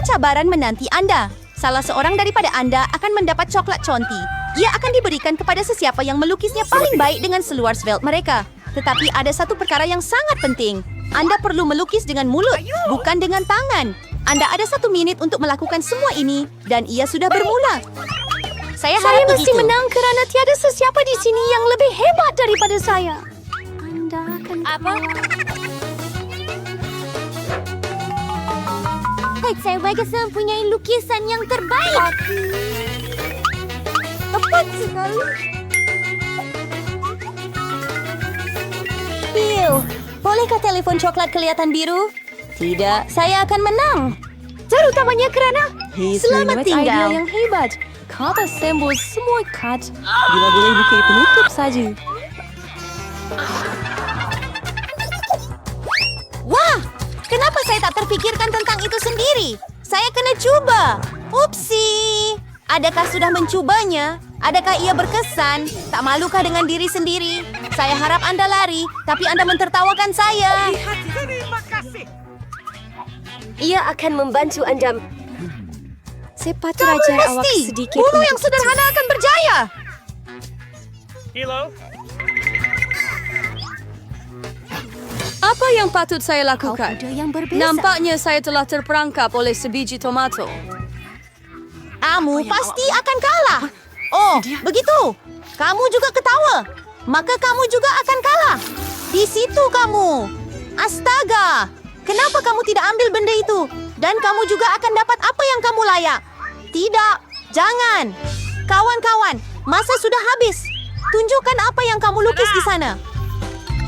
cabaran menanti Anda. Salah seorang daripada Anda akan mendapat coklat conti. Ia akan diberikan kepada sesiapa yang melukisnya paling baik dengan seluar svelte mereka. Tetapi ada satu perkara yang sangat penting. Anda perlu melukis dengan mulut, bukan dengan tangan. Anda ada 1 menit untuk melakukan semua ini, dan ia sudah bermula. Saya harap mesti begitu. menang kerana tiada sesiapa di sini yang lebih hebat daripada saya. Anda akan Saya bagus mempunyai lukisan yang terbaik. Tepat sekali. Bill, bolehkah telepon coklat kelihatan biru? Tidak, saya akan menang. Terutamanya kerana Selamat tinggal. idea yang hebat. Kata sembol semua kat. Bila boleh buka penutup saja. Wah, kenapa saya tak terfikirkan tentang itu sendiri? Saya kena cuba. Upsi. Adakah sudah mencubanya? Adakah ia berkesan? Tak malukah dengan diri sendiri? Saya harap Anda lari, tapi Anda mentertawakan saya. Ia akan membantu Anda. Saya patut Kamu ajar awak mesti. sedikit Bulu untuk yang sederhana akan berjaya. Apa yang patut saya lakukan? Ada yang berbeza. Nampaknya saya telah terperangkap oleh sebiji tomato. Kamu pasti akan kalah. Oh, begitu. Kamu juga ketawa. Maka kamu juga akan kalah. Di situ kamu. Astaga. Kenapa kamu tidak ambil benda itu? Dan kamu juga akan dapat apa yang kamu layak. Tidak. Jangan. Kawan-kawan, masa sudah habis. Tunjukkan apa yang kamu lukis di sana.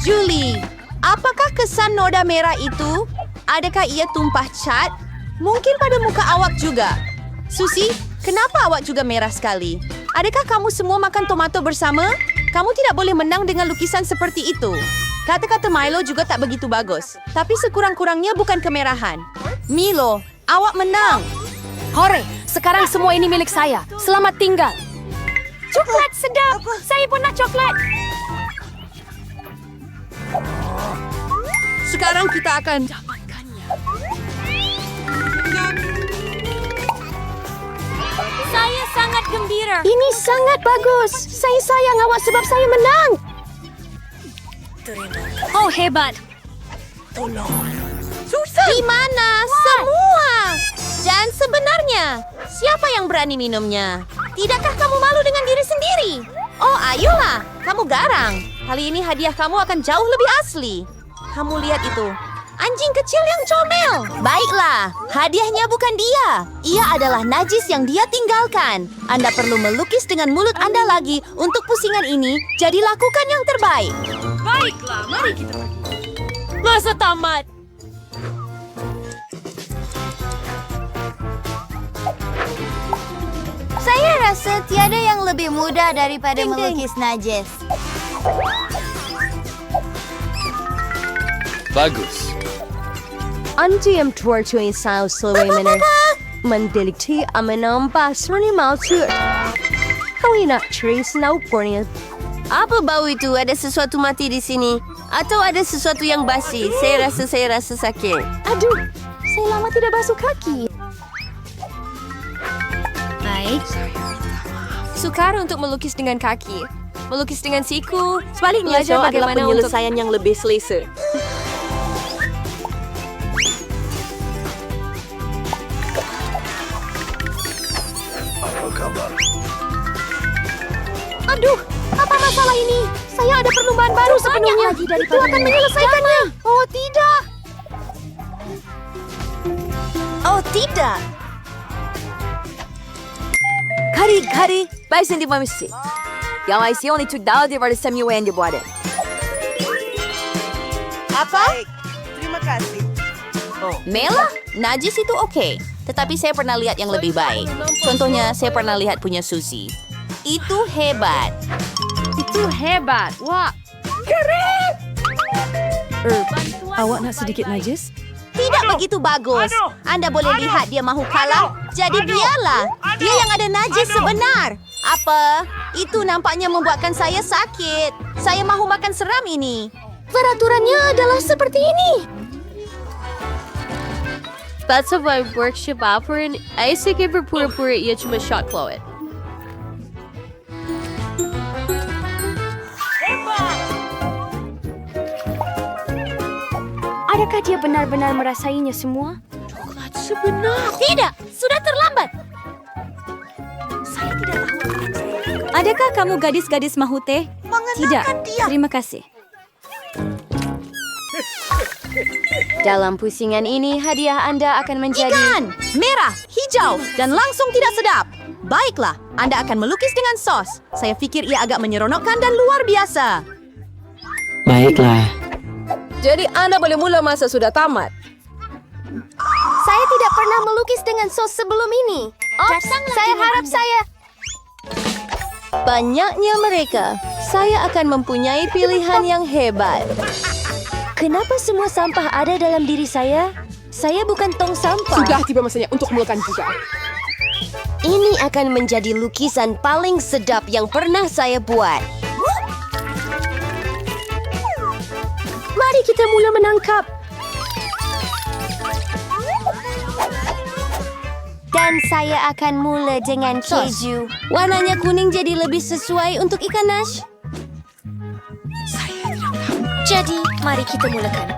Julie, apakah kesan noda merah itu? Adakah ia tumpah cat? Mungkin pada muka awak juga. Susi, kenapa awak juga merah sekali? Adakah kamu semua makan tomato bersama? Kamu tidak boleh menang dengan lukisan seperti itu. Kata-kata Milo juga tak begitu bagus. Tapi sekurang-kurangnya bukan kemerahan. Milo, awak menang. Hore, sekarang semua ini milik saya. Selamat tinggal. Coklat sedap. Saya pun nak coklat. Sekarang kita akan... Saya sangat gembira. Ini sangat bagus. Saya sayang awak sebab saya menang. Oh, hebat. Di mana semua? Dan sebenarnya, siapa yang berani minumnya? Tidakkah kamu malu dengan diri sendiri? Oh, ayolah. Kamu garang. Kali ini hadiah kamu akan jauh lebih asli. Kamu lihat itu. Anjing kecil yang comel. Baiklah, hadiahnya bukan dia. Ia adalah najis yang dia tinggalkan. Anda perlu melukis dengan mulut Anda lagi untuk pusingan ini. Jadi lakukan yang terbaik. Baiklah, mari kita pergi. Masa tamat. Saya rasa tiada yang lebih mudah daripada melukis najis. Bagus. Anti yang tuartuin sao selewai mendelikti amenampa serani maltur. Kau nak ceris naupornya. Apa bau itu? Ada sesuatu mati di sini? Atau ada sesuatu yang basi? Saya rasa sakit. Aduh, saya lama tidak basuh kaki. Baik. Sukar untuk melukis dengan kaki. Melukis dengan siku. Sebaliknya, Belajar Joe adalah bagaimana penyelesaian yang lebih selesa. Aduh, apa masalah ini? Saya ada perlombaan baru sebelumnya. lagi daripada Itu akan ini. menyelesaikannya. Oh, tidak. Oh, tidak. Kari, baixa de mamisse. Jag har sett ni tog dal det var det som jag ändå borde. Apa? Terima kasih. Mela, najis itu oke. Tetapi saya pernah lihat yang lebih baik. Contohnya, saya pernah lihat punya Susi. Itu hebat. Itu hebat. Wah. Awak nak sedikit najis? Tidak begitu bagus. Anda boleh lihat dia mahu kalah. Jadi biarlah. Dia yang ada najis sebenar. Apa? Itu nampaknya membuatkan saya sakit. Saya mahu makan seram ini. Peraturannya adalah seperti ini. That's of my workshop offering. I say give her pura-pura ia cuma shot Chloe. Adakah dia benar-benar merasainya semua? Tidak, sudah terlambat. Adakah kamu gadis-gadis mahu teh? Tidak, terima kasih. Dalam pusingan ini, hadiah Anda akan menjadi... Ikan! Merah, hijau, dan langsung tidak sedap. Baiklah, Anda akan melukis dengan sos. Saya pikir ia agak menyeronokkan dan luar biasa. Baiklah. Jadi Anda boleh mula masa sudah tamat. Saya tidak pernah melukis dengan sos sebelum ini. Saya harap saya... Banyaknya mereka, saya akan mempunyai pilihan yang hebat. Kenapa semua sampah ada dalam diri saya? Saya bukan tong sampah. Sudah tiba masanya untuk melakukan juga. Ini akan menjadi lukisan paling sedap yang pernah saya buat. Mari kita mula menangkap. Dan saya akan mula dengan keju. Warnanya kuning jadi lebih sesuai untuk ikan nash. Jadi, mari kita mulakan.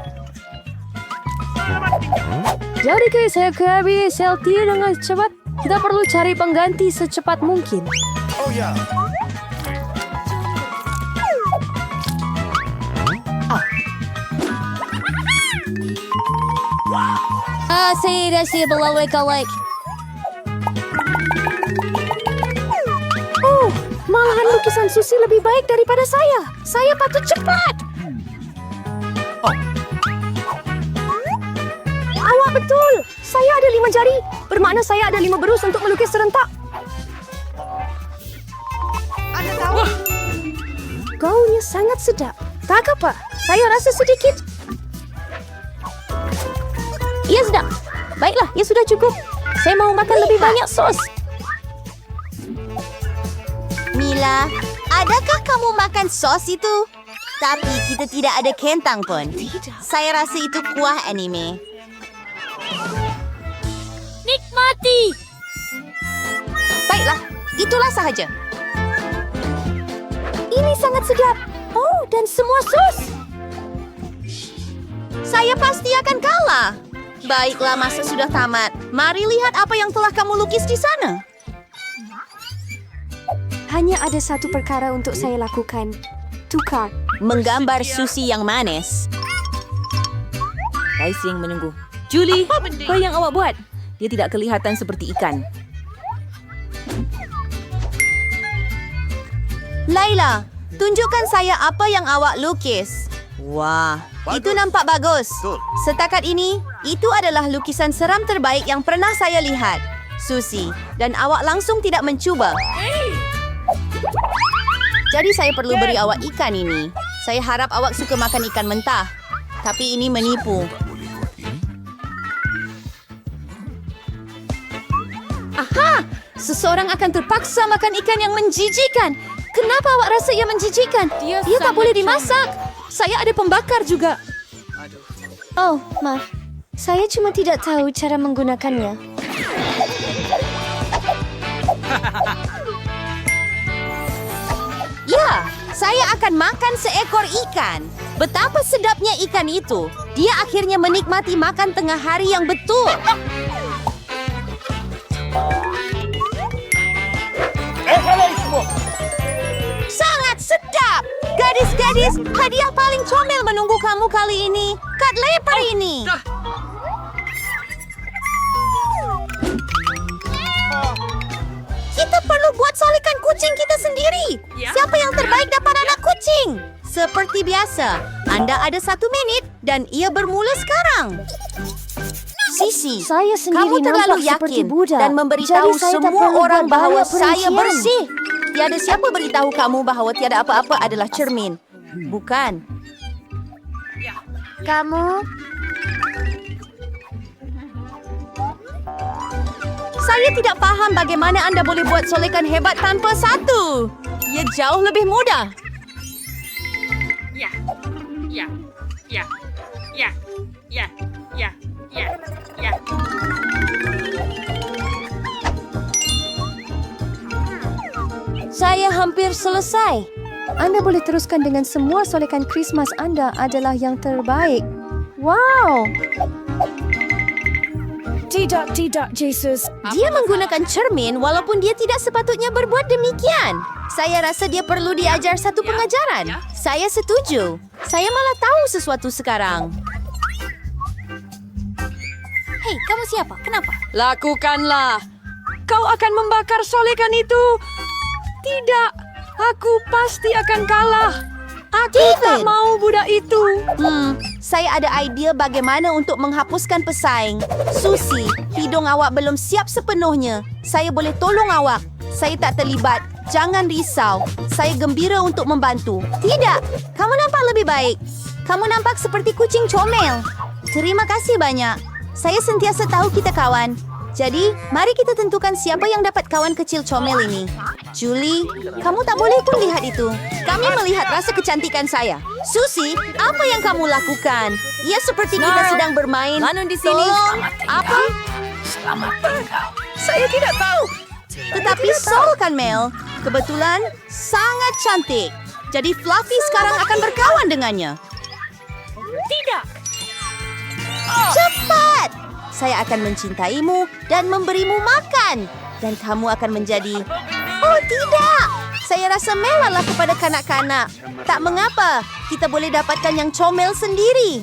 Jadi guys, saya kehabis LT dengan cepat. Kita perlu cari pengganti secepat mungkin. Saya rasa belalui kalek. Malahan lukisan Susi lebih baik daripada saya. Saya patut cepat. Awak betul. Saya ada 5 jari. Bermakna saya ada 5 berus untuk melukis serentak. Anda tahu? Gaunnya sangat sedap. Tak apa. Saya rasa sedikit. Ia sedap. Baiklah, ia sudah cukup. Saya mau makan lebih banyak sos. Mila, adakah kamu makan sos itu? Tapi kita tidak ada kentang pun. Saya rasa itu kuah anime. Nikmati. Baiklah, itulah sahaja. Ini sangat sedap. Oh, dan semua sos. Saya pasti akan kalah. Baiklah, masa sudah tamat. Mari lihat apa yang telah kamu lukis di sana. Hanya ada satu perkara untuk saya lakukan. Tukar. Menggambar Susi yang manis. Kaising menunggu. Julie, apa yang awak buat? Dia tidak kelihatan seperti ikan. Laila, tunjukkan saya apa yang awak lukis. Wah, itu nampak bagus. Setakat ini, itu adalah lukisan seram terbaik yang pernah saya lihat. Susi, dan awak langsung tidak mencuba. Jadi saya perlu beri awak ikan ini. Saya harap awak suka makan ikan mentah. Tapi ini menipu. Aha! Seseorang akan terpaksa makan ikan yang menjijikan. Kenapa awak rasa ia menjijikan? Dia tak boleh dimasak. Saya ada pembakar juga. Oh, maaf. Saya cuma tidak tahu cara menggunakannya. Ya, saya akan makan seekor ikan. Betapa sedapnya ikan itu. Dia akhirnya menikmati makan tengah hari yang betul. Sangat sedap. Gadis-gadis, hadiah paling comel menunggu kamu kali ini. Kat leper ini. Kita perlu buat solikan kucing kita sendiri. Siapa yang terbaik dapat anak kucing? Seperti biasa, Anda ada 1 menit dan ia bermula sekarang. Sisi, Saya kamu sendiri terlalu nampak seperti yakin Buddha. dan memberitahu Jadi saya tak semua perlu orang buat bahawa banyak saya perincian. bersih. Tiada siapa beritahu kamu bahawa tiada apa-apa adalah cermin. Bukan. Kamu? Saya tidak paham bagaimana Anda boleh buat solekan hebat tanpa satu. Ia jauh lebih mudah. Saya hampir selesai. Anda boleh teruskan dengan semua solekan Krismas Anda adalah yang terbaik. Wow! Tidak, Jesus. Dia menggunakan cermin walaupun dia tidak sepatutnya berbuat demikian. Saya rasa dia perlu diajar satu pengajaran. Saya setuju. Saya malah tahu sesuatu sekarang. Hei, kamu siapa? Kenapa? Lakukanlah. Kau akan membakar solekan itu. Tidak, aku pasti akan kalah. Aku tak David. mau budak itu. Saya ada idea bagaimana untuk menghapuskan pesaing. Susi, hidung awak belum siap sepenuhnya. Saya boleh tolong awak. Saya tak terlibat. Jangan risau. Saya gembira untuk membantu. Tidak, kamu nampak lebih baik. Kamu nampak seperti kucing comel. Terima kasih banyak. Saya sentiasa tahu kita kawan. Jadi, mari kita tentukan siapa yang dapat kawan kecil comel ini. Julie, kamu tak boleh pun lihat itu. Kami melihat rasa kecantikan saya. Susi, apa yang kamu lakukan? Ia seperti kita sedang bermain. Manon di sini. Tolong, apa? Saya tidak tahu. Tetapi Sol kan, Mel. Kebetulan sangat cantik. Jadi Fluffy sekarang akan berkawan dengannya. Cepat! Saya akan mencintaimu dan memberimu makan. Dan kamu akan menjadi... Oh, tidak! Saya rasa Mel adalah kepada kanak-kanak. Tak mengapa, kita boleh dapatkan yang comel sendiri.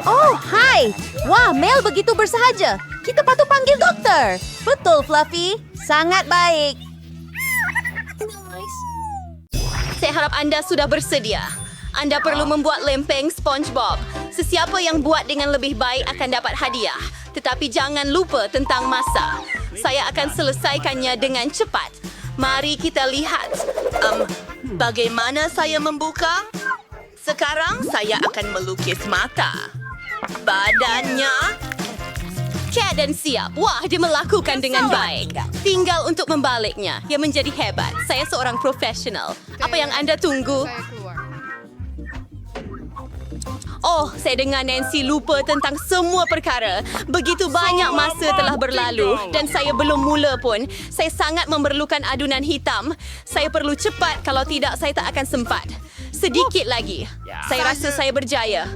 Oh, hai! Wah, Mel begitu bersahaja. Kita patut panggil dokter. Betul, Fluffy. Sangat baik. Saya harap anda sudah bersedia. Anda perlu membuat lempeng SpongeBob. Sesiapa yang buat dengan lebih baik akan dapat hadiah. Tetapi jangan lupa tentang masa. Saya akan selesaikannya dengan cepat. Mari kita lihat. Bagaimana saya membuka? Sekarang saya akan melukis mata. Badannya. Cat dan siap. Wah, dia melakukan dengan baik. Tinggal untuk membaliknya. Ia menjadi hebat. Saya seorang profesional. Apa yang anda tunggu? Oh, saya dengar Nancy lupa tentang semua perkara. Begitu banyak masa telah berlalu dan saya belum mula pun. Saya sangat memerlukan adunan hitam. Saya perlu cepat, kalau tidak saya tak akan sempat. Sedikit lagi. Saya rasa saya berjaya.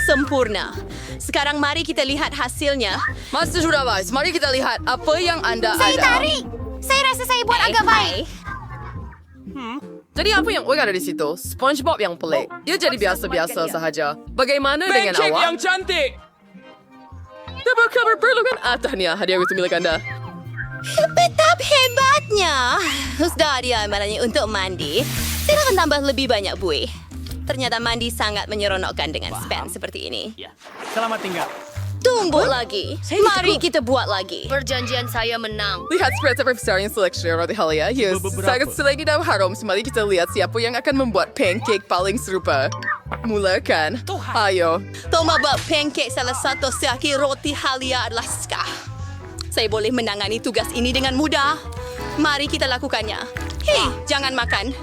Sempurna. Sekarang mari kita lihat hasilnya. Masa sudah habis. Mari kita lihat apa yang anda Saya ada. tarik. Saya rasa saya buat agak baik. Jadi apa yang ada di situ? SpongeBob yang pelik. Dia jadi biasa-biasa sahaja. Bagaimana dengan awak? yang cantik. Dapat kabar perlu kan? Tahniah, hadiah itu milik anda. Betap hebatnya. Sudah dia malahnya untuk mandi. Saya akan tambah lebih banyak buih. Ternyata mandi sangat menyeronokkan dengan span seperti ini. Ya, selamat tinggal. Tunggu lagi. Mari kita buat lagi. Perjanjian saya menang. Lihat spread besar yang seleksi roti halia. Yes, sangat selagi dan harum. Mari kita lihat siapa yang akan membuat pancake paling serupa. Mulakan. Ayo. Toma buat pancake salah satu siaki roti halia adalah skah. Saya boleh menangani tugas ini dengan mudah. Mari kita lakukannya. Hei, jangan makan.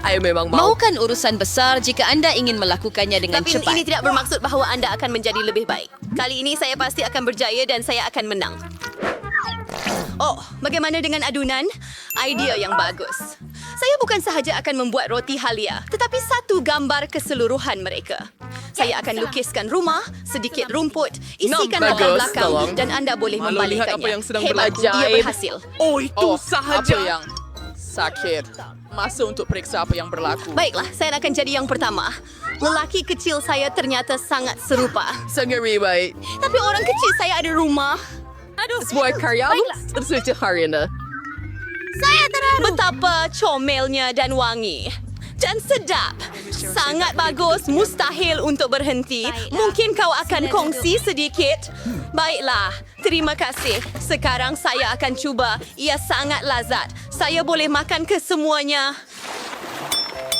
Ayo memang mau. Maukan urusan besar jika anda ingin melakukannya dengan Tapi cepat. ini tidak bermaksud bahawa anda akan menjadi lebih baik. Kali ini saya pasti akan berjaya dan saya akan menang. Oh, bagaimana dengan adunan? Idea yang bagus. Saya bukan sahaja akan membuat roti halia, tetapi satu gambar keseluruhan mereka. Saya akan lukiskan rumah, sedikit rumput, isikan latar bagus, belakang, tolong. dan anda boleh Malu lihat membalikannya. apa yang sedang Hebat, berlaku. ia berhasil. Oh, itu sahaja. Apa yang sakit? Masa untuk periksa apa yang berlaku. Baiklah, saya akan jadi yang pertama. Lelaki kecil saya ternyata sangat serupa. Sangat baik. Tapi orang kecil saya ada rumah. Sebuah karya tersuci hari ini. Saya terharu. Betapa comelnya dan wangi. Dan sedap. Sangat bagus, mustahil untuk berhenti. Mungkin kau akan kongsi sedikit? Baiklah, terima kasih. Sekarang saya akan cuba. Ia sangat lazat. Saya boleh makan kesemuanya.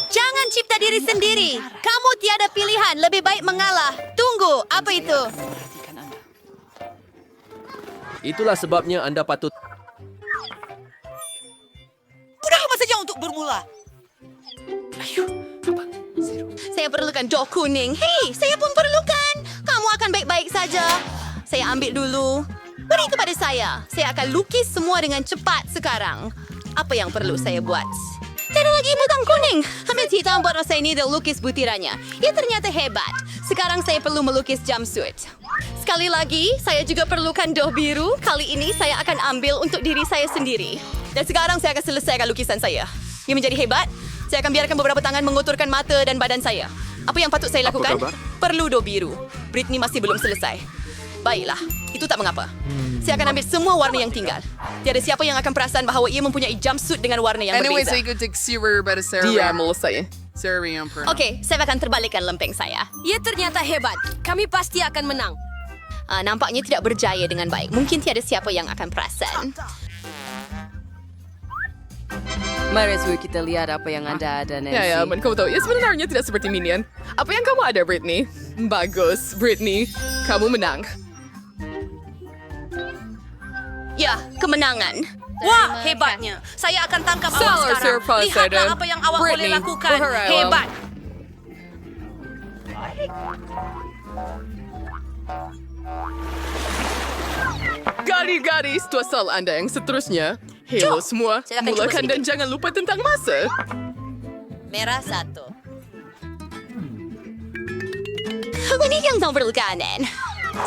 Jangan cipta diri sendiri. Kamu tiada pilihan, lebih baik mengalah. Tunggu, apa itu? Itulah sebabnya anda patut... Sudah lama saja untuk bermula. Saya perlukan doh kuning. Hei, saya pun perlukan. Kamu akan baik-baik saja. Saya ambil dulu. Beri kepada saya. Saya akan lukis semua dengan cepat sekarang. Apa yang perlu saya buat? Tiada lagi butang kuning. Ambil hitam buat rasa ini dan lukis butirannya. Ia ternyata hebat. Sekarang saya perlu melukis jumpsuit. Sekali lagi, saya juga perlukan doh biru. Kali ini saya akan ambil untuk diri saya sendiri. Dan sekarang saya akan selesaikan lukisan saya. Ia menjadi hebat. Saya akan biarkan beberapa tangan mengotorkan mata dan badan saya. Apa yang patut saya lakukan? Perlu doh biru. Britney masih belum selesai. Baiklah, itu tak mengapa. Saya akan ambil semua warna yang tinggal. Tiada siapa yang akan perasan bahawa ia mempunyai jumpsuit dengan warna yang Anyways, berbeza. saya ikut Sarah pada Sarah. Dia melesai. Sarah yang pernah. Okey, saya akan terbalikkan lempeng saya. Ia ternyata hebat. Kami pasti akan menang. Nampaknya tidak berjaya dengan baik. Mungkin tiada siapa yang akan perasan. Mari kita lihat apa yang Anda ada, Nancy. Ya, kamu tahu, ya sebenarnya tidak seperti Minion. Apa yang kamu ada, Britney? Bagus, Britney. Kamu menang. Ya, kemenangan. Wah, hebatnya. Saya akan tangkap awak Salah sekarang. surprise, Lihatlah Aiden. apa yang awak boleh Britney, lakukan. berharap. Hebat. Gadis-gadis, itu asal Anda yang seterusnya. Halo semua, saya akan mulakan cuba dan jangan lupa tentang masa. Merah 1. Ini yang nomor kanan.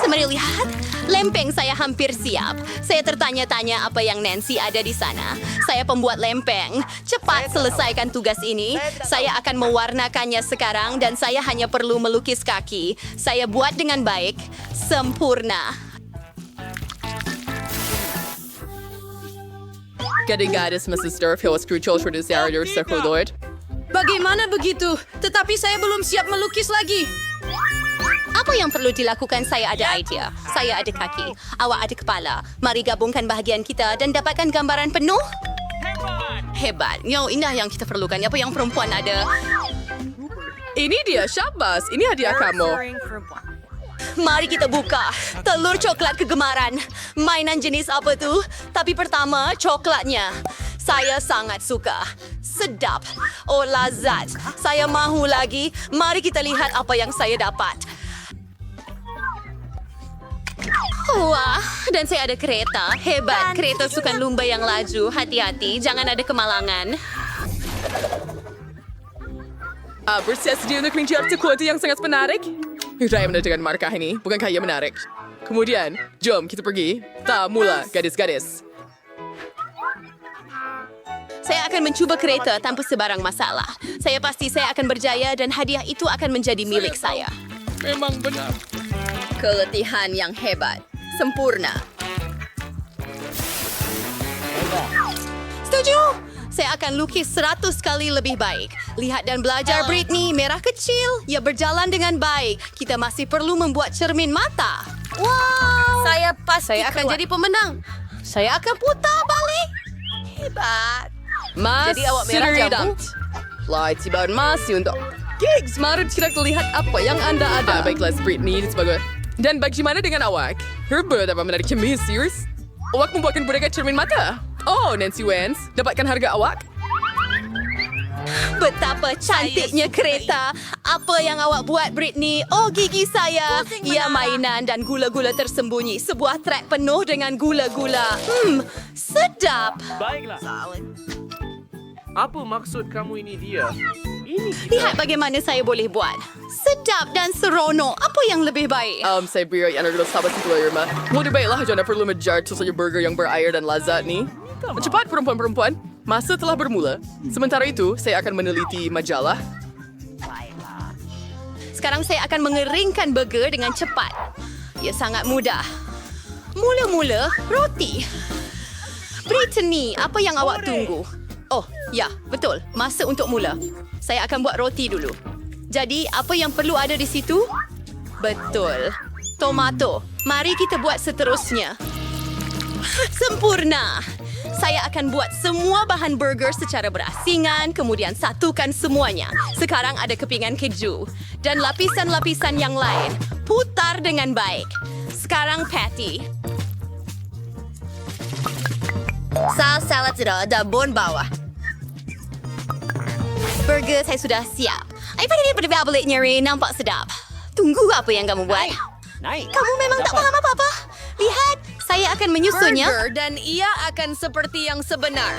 Mari lihat, lempeng saya hampir siap. Saya tertanya-tanya apa yang Nancy ada di sana. Saya pembuat lempeng. Cepat selesaikan tugas ini. Saya akan mewarnakannya sekarang dan saya hanya perlu melukis kaki. Saya buat dengan baik. Sempurna. Gadis-gadis, Mrs. Durf, Hill, Screwchol, Shredders, Yarder, Sekulord. Bagaimana begitu? Tetapi saya belum siap melukis lagi. Apa yang perlu dilakukan? Saya ada idea. Saya ada kaki. Awak ada kepala. Mari gabungkan bahagian kita dan dapatkan gambaran penuh. Hebat. Yo, indah yang kita perlukan. Apa yang perempuan ada? Ini dia, Syabas. Ini hadiah kamu. Mari kita buka. Telur coklat kegemaran. Mainan jenis apa tu? Tapi pertama, coklatnya. Saya sangat suka. Sedap. Oh, lazat. Saya mahu lagi. Mari kita lihat apa yang saya dapat. Wah, dan saya ada kereta. Hebat. Kereta sukan lumba yang laju. Hati-hati, jangan ada kemalangan. Bersiap sedia untuk mengejar sesuatu yang sangat menarik? Saya benar dengan markah ini. Bukankah ia menarik? Kemudian, jom kita pergi. Mula, gadis-gadis. Saya akan mencuba kereta tanpa sebarang masalah. Saya pasti saya akan berjaya dan hadiah itu akan menjadi milik saya. Memang benar. Keletihan yang hebat. Sempurna. Setuju? Saya akan lukis 100 kali lebih baik. Lihat dan belajar, Britney. Merah kecil. Ia berjalan dengan baik. Kita masih perlu membuat cermin mata. Wow! Saya pasti Saya akan jadi pemenang. Saya akan putar balik. Hebat. Mas, Jadi awak merah jambu? Light tibaun masih untuk gigs. Mari kita lihat apa yang Anda ada. Baiklah, Britney. Sebagai. Dan bagaimana dengan awak? Herbert apa menarik kami, serius? Awak membuatkan boneka cermin mata. Oh, Nancy Wens. Dapatkan harga awak? Betapa cantiknya kereta. Apa yang awak buat, Britney? Oh, gigi saya. Ia mainan dan gula-gula tersembunyi. Sebuah trek penuh dengan gula-gula. Sedap. Baiklah. Apa maksud kamu ini dia? Ini Lihat bagaimana saya boleh buat. Sedap dan seronok. Apa yang lebih baik? Saya beri yang ada sahabat si keluar rumah. Lebih baiklah, jangan perlu menjar saja burger yang berair dan lazat ni. Cepat, perempuan-perempuan. Masa telah bermula. Sementara itu, saya akan meneliti majalah. Sekarang saya akan mengeringkan burger dengan cepat. Ia sangat mudah. Mula-mula, roti. Brittany, apa yang awak tunggu? Oh, ya, betul. Masa untuk mula. Saya akan buat roti dulu. Jadi, apa yang perlu ada di situ? Betul. Tomato. Mari kita buat seterusnya. Sempurna. Saya akan buat semua bahan burger secara berasingan, kemudian satukan semuanya. Sekarang ada kepingan keju. Dan lapisan-lapisan yang lain. Putar dengan baik. Sekarang patty. Saus salad sudah ada bon bawah. Burger saya sudah siap. Daripada dia pada balik nyeri, nampak sedap. Tunggu apa yang kamu buat. Kamu memang tak faham apa-apa. Lihat, saya akan menyusunnya. Burger dan ia akan seperti yang sebenar.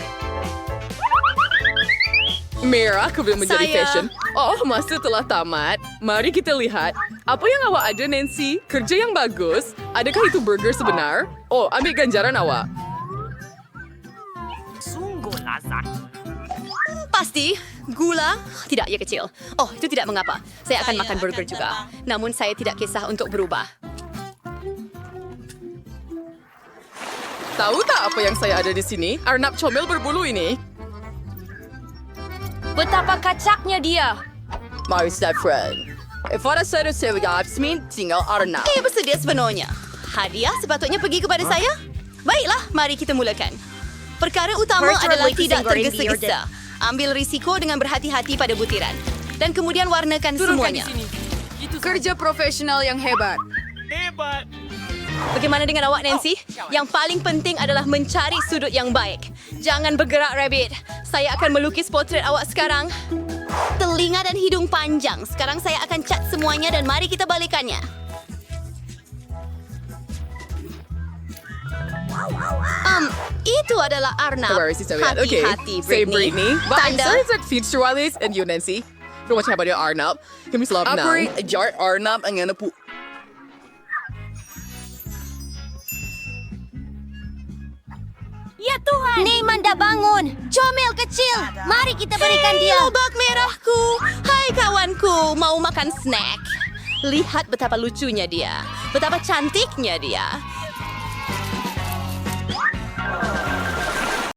Merah kebelum menjadi Saya- fashion. Oh, masa telah tamat. Mari kita lihat. Apa yang awak ada, Nancy? Kerja yang bagus. Adakah itu burger sebenar? Oh, ambil ganjaran awak. Pasti, gula tidak ya kecil. Oh, itu tidak mengapa. Saya akan makan burger juga. Namun saya tidak kisah untuk berubah. Tahu tak apa yang saya ada di sini? Arnab comel berbulu ini. Betapa kacaknya dia. My friend. Para saya Yasmin tinggal Arnab. Saya bersedia sepenuhnya. Hadiah sepatutnya pergi kepada saya? Baiklah, mari kita mulakan. Perkara utama adalah tidak tergesa-gesa. Ambil risiko dengan berhati-hati pada butiran. Dan kemudian warnakan semuanya. Kerja profesional yang hebat. Bagaimana dengan awak, Nancy? Yang paling penting adalah mencari sudut yang baik. Jangan bergerak, Rabbit. Saya akan melukis potret awak sekarang. Telinga dan hidung panjang. Sekarang saya akan cat semuanya dan mari kita balikannya. Itu adalah Arnab. Where is he? Okay. Hati-hati, Say Britney. Britney. But I'm Tanda. sorry that feature Wallace and you, Nancy. Don't watch about your Arnab. Kami selamat Aku menang. Jar Arnab ang ano po. Ya Tuhan. Neymanda bangun. Comel kecil. Mari kita berikan dia. Lobak merahku. Hai kawanku, mau makan snack? Lihat betapa lucunya dia. Betapa cantiknya dia.